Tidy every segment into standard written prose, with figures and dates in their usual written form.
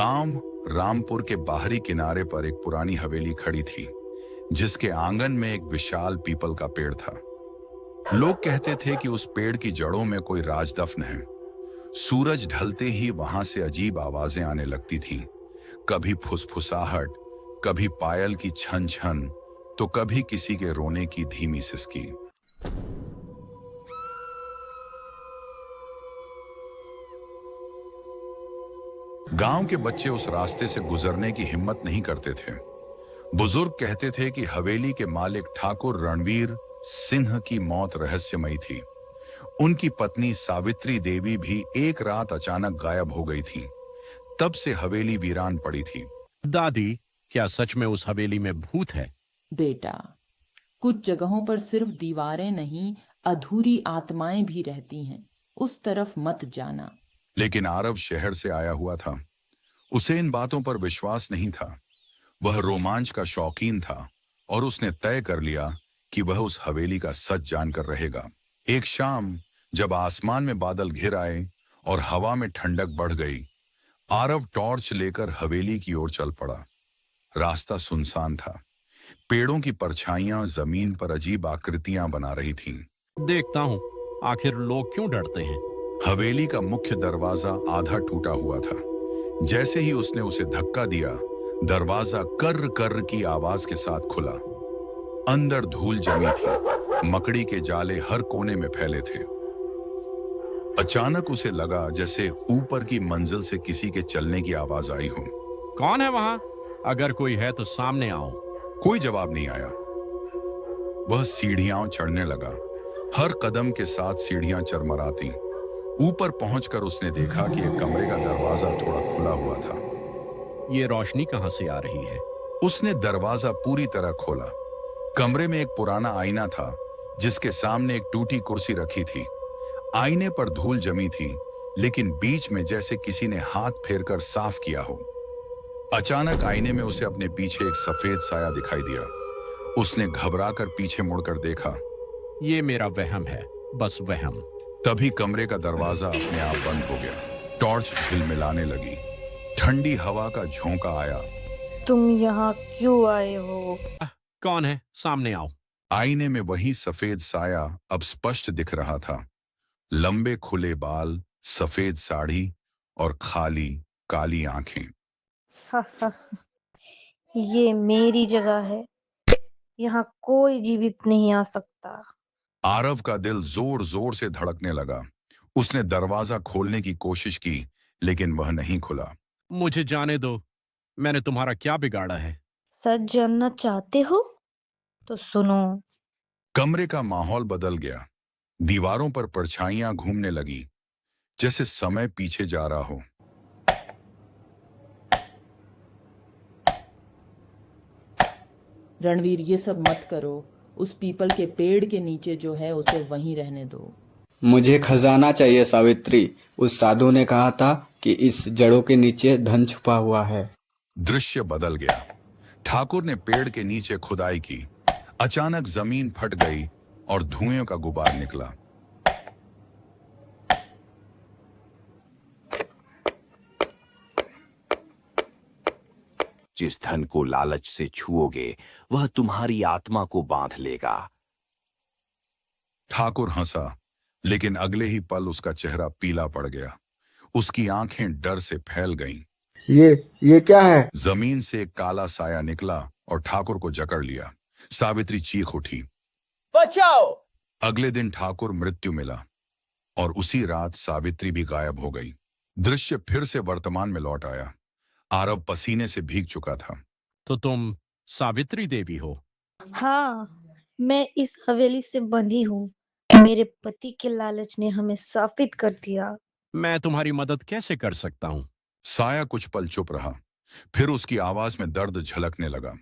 गांव रामपुर के बाहरी किनारे पर एक पुरानी हवेली खड़ी थी, जिसके आंगन में एक विशाल पीपल का पेड़ था। लोग कहते थे कि उस पेड़ की जड़ों में कोई राजदफन है। सूरज ढलते ही वहां से अजीब आवाजें आने लगती थीं। कभी फुसफुसाहट, कभी पायल की छन छन, तो कभी किसी के रोने की धीमी सिसकी। गांव के बच्चे उस रास्ते से गुजरने की हिम्मत नहीं करते थे। बुजुर्ग कहते थे कि हवेली के मालिक ठाकुर रणवीर सिंह की मौत रहस्यमयी थी। उनकी पत्नी सावित्री देवी भी एक रात अचानक गायब हो गई थी। तब से हवेली वीरान पड़ी थी। दादी, क्या सच में उस हवेली में भूत है? बेटा, कुछ जगहों पर सिर्फ दीवारें नहीं, अधूरी आत्माएं भी रहती हैं। उस तरफ मत जाना। लेकिन आरव शहर से आया हुआ था। उसे इन बातों पर विश्वास नहीं था। वह रोमांच का शौकीन था और उसने तय कर लिया कि वह उस हवेली का सच जानकर रहेगा। एक शाम जब आसमान में बादल घिर आए और हवा में ठंडक बढ़ गई, आरव टॉर्च लेकर हवेली की ओर चल पड़ा। रास्ता सुनसान था। पेड़ों की परछाइयां जमीन पर अजीब आकृतियां बना रही थीं। देखता हूँ, आखिर लोग क्यों डरते हैं? हवेली का मुख्य दरवाजा आधा टूटा हुआ था। जैसे ही उसने उसे धक्का दिया, दरवाजा कर्र कर्र की आवाज के साथ खुला। अंदर धूल जमी थी, मकड़ी के जाले हर कोने में फैले थे। अचानक उसे लगा जैसे ऊपर की मंजिल से किसी के चलने की आवाज आई हो। कौन है वहां? अगर कोई है तो सामने आओ। कोई जवाब नहीं आया। वह सीढ़ियां चढ़ने लगा। हर कदम के साथ सीढ़ियां चरमराती। ऊपर पहुंचकर उसने देखा कि एक कमरे का दरवाजा थोड़ा खुला हुआ था। ये रोशनी कहां से आ रही है? उसने दरवाजा पूरी तरह खोला। कमरे में एक पुराना आईना था, जिसके सामने एक टूटी कुर्सी रखी थी। आईने पर धूल जमी थी, लेकिन बीच में जैसे किसी ने हाथ फेरकर साफ किया हो। अचानक आईने में उसे अपने पीछे एक सफेद साया दिखाई दिया। उसने घबराकर पीछे मुड़कर देखा। ये मेरा वहम है, बस वहम। तभी कमरे का दरवाजा अपने आप बंद हो गया। टॉर्च झिलमिलाने लगी। ठंडी हवा का झोंका आया। तुम यहाँ क्यों आए हो? कौन है? सामने आओ। आईने में वही सफेद साया अब स्पष्ट दिख रहा था। लंबे खुले बाल, सफेद साड़ी और खाली काली आंखें। ये मेरी जगह है। यहाँ कोई जीवित नहीं आ सकता। आरव का दिल जोर जोर से धड़कने लगा। उसने दरवाजा खोलने की कोशिश की, लेकिन वह नहीं खुला। मुझे जाने दो। मैंने तुम्हारा क्या बिगाड़ा है? सच जानना चाहते हो तो सुनो। कमरे का माहौल बदल गया। दीवारों पर परछाइयां घूमने लगी, जैसे समय पीछे जा रहा हो। रणवीर, ये सब मत करो। उस पीपल के पेड़ के नीचे जो है उसे वहीं रहने दो। मुझे खजाना चाहिए सावित्री। उस साधु ने कहा था कि इस जड़ों के नीचे धन छुपा हुआ है। दृश्य बदल गया। ठाकुर ने पेड़ के नीचे खुदाई की। अचानक जमीन फट गई और धुएं का गुबार निकला। जिस धन को लालच से छुओगे, वह तुम्हारी आत्मा को बांध लेगा। ठाकुर हंसा, लेकिन अगले ही पल उसका चेहरा पीला पड़ गया। उसकी आंखें डर से फैल गईं। ये क्या है? जमीन से एक काला साया निकला और ठाकुर को जकड़ लिया। सावित्री चीख उठी, बचाओ! अगले दिन ठाकुर मृत्यु मिला और उसी रात सावित्री भी गायब हो गई। दृश्य फिर से वर्तमान में लौट आया। आरव पसीने से भीग चुका था। तो तुम सावित्री देवी हो? हाँ, मैं इस हवेली से बंधी हूँ। मेरे पति के लालच ने हमें साबित कर दिया। मैं तुम्हारी मदद कैसे कर सकता हूँ? साया कुछ पल चुप रहा, फिर उसकी आवाज में दर्द झलकने लगा।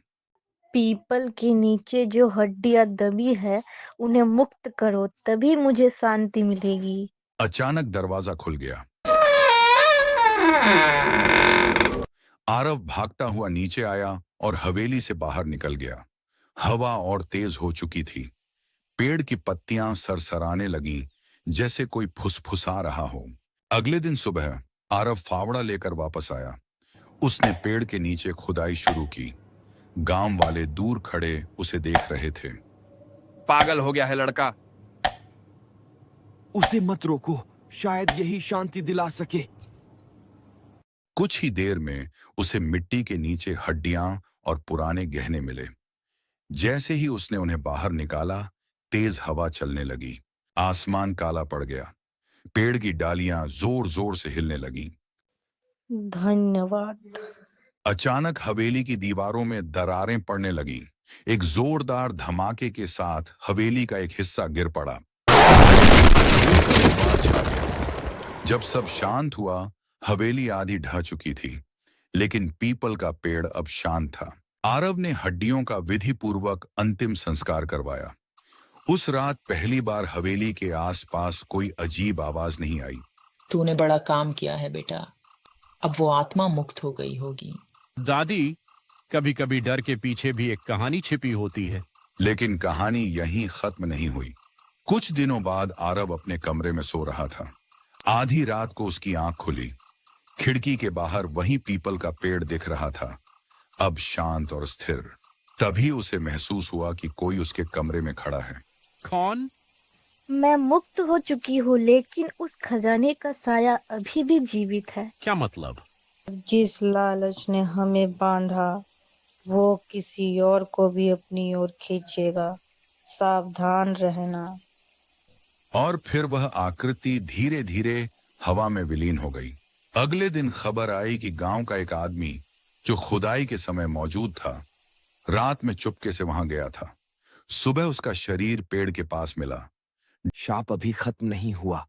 पीपल के नीचे जो हड्डियां दबी है, उन्हें मुक्त करो, तभी मुझे शांति मिलेगी। अचानक दरवाजा खुल गया। आरव भागता हुआ नीचे आया और हवेली से बाहर निकल गया। हवा और तेज हो चुकी थी। पेड़ की पत्तियां सरसराने लगीं, जैसे कोई फुसफुसा रहा हो। अगले दिन सुबह आरव फावड़ा लेकर वापस आया। उसने पेड़ के नीचे खुदाई शुरू की। गांव वाले दूर खड़े उसे देख रहे थे। पागल हो गया है लड़का। उसे मत रोको, शायद यही शांति दिला सके। कुछ ही देर में उसे मिट्टी के नीचे हड्डियां और पुराने गहने मिले। जैसे ही उसने उन्हें बाहर निकाला, तेज हवा चलने लगी। आसमान काला पड़ गया। पेड़ की डालियां जोर जोर से हिलने लगीं। धन्यवाद। अचानक हवेली की दीवारों में दरारें पड़ने लगीं। एक जोरदार धमाके के साथ हवेली का एक हिस्सा गिर पड़ा। जब सब शांत हुआ, हवेली आधी ढह चुकी थी, लेकिन पीपल का पेड़ अब शांत था। आरव ने हड्डियों का विधि पूर्वक अंतिम संस्कार करवाया। उस रात पहली बार हवेली के आसपास कोई अजीब आवाज नहीं आई। तूने बड़ा काम किया है बेटा, अब वो आत्मा मुक्त हो गई होगी। दादी, कभी कभी डर के पीछे भी एक कहानी छिपी होती है। लेकिन कहानी यहीं खत्म नहीं हुई। कुछ दिनों बाद आरव अपने कमरे में सो रहा था। आधी रात को उसकी आंख खुली। खिड़की के बाहर वही पीपल का पेड़ दिख रहा था, अब शांत और स्थिर। तभी उसे महसूस हुआ कि कोई उसके कमरे में खड़ा है। कौन? मैं मुक्त हो चुकी हूँ, लेकिन उस खजाने का साया अभी भी जीवित है। क्या मतलब? जिस लालच ने हमें बांधा, वो किसी और को भी अपनी ओर खींचेगा। सावधान रहना। और फिर वह आकृति धीरे धीरे हवा में विलीन हो गई। अगले दिन खबर आई कि गांव का एक आदमी जो खुदाई के समय मौजूद था, रात में चुपके से वहां गया था। सुबह उसका शरीर पेड़ के पास मिला। शाप अभी खत्म नहीं हुआ।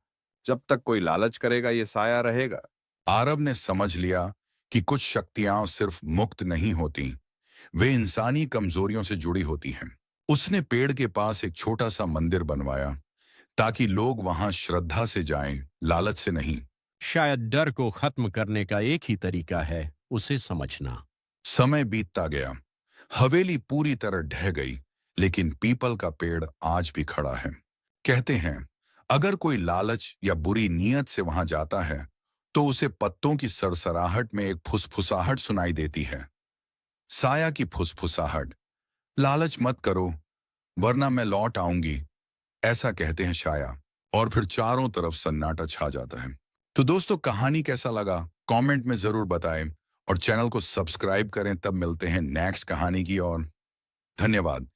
जब तक कोई लालच करेगा ये साया रहेगा। आरव ने समझ लिया कि कुछ शक्तियां सिर्फ मुक्त नहीं होती, वे इंसानी कमजोरियों से जुड़ी होती हैं। उसने पेड़ के पास एक छोटा सा मंदिर बनवाया ताकि लोग वहां श्रद्धा से जाएं, लालच से नहीं। शायद डर को खत्म करने का एक ही तरीका है, उसे समझना। समय बीतता गया। हवेली पूरी तरह ढह गई, लेकिन पीपल का पेड़ आज भी खड़ा है। कहते हैं, अगर कोई लालच या बुरी नीयत से वहां जाता है, तो उसे पत्तों की सरसराहट में एक फुसफुसाहट सुनाई देती है। साया की फुसफुसाहट, लालच मत करो वरना मैं लौट आऊंगी, ऐसा कहते हैं शाया। और फिर चारों तरफ सन्नाटा छा जाता है। तो दोस्तों, कहानी कैसा लगा कमेंट में जरूर बताएं और चैनल को सब्सक्राइब करें। तब मिलते हैं नेक्स्ट कहानी की ओर। धन्यवाद।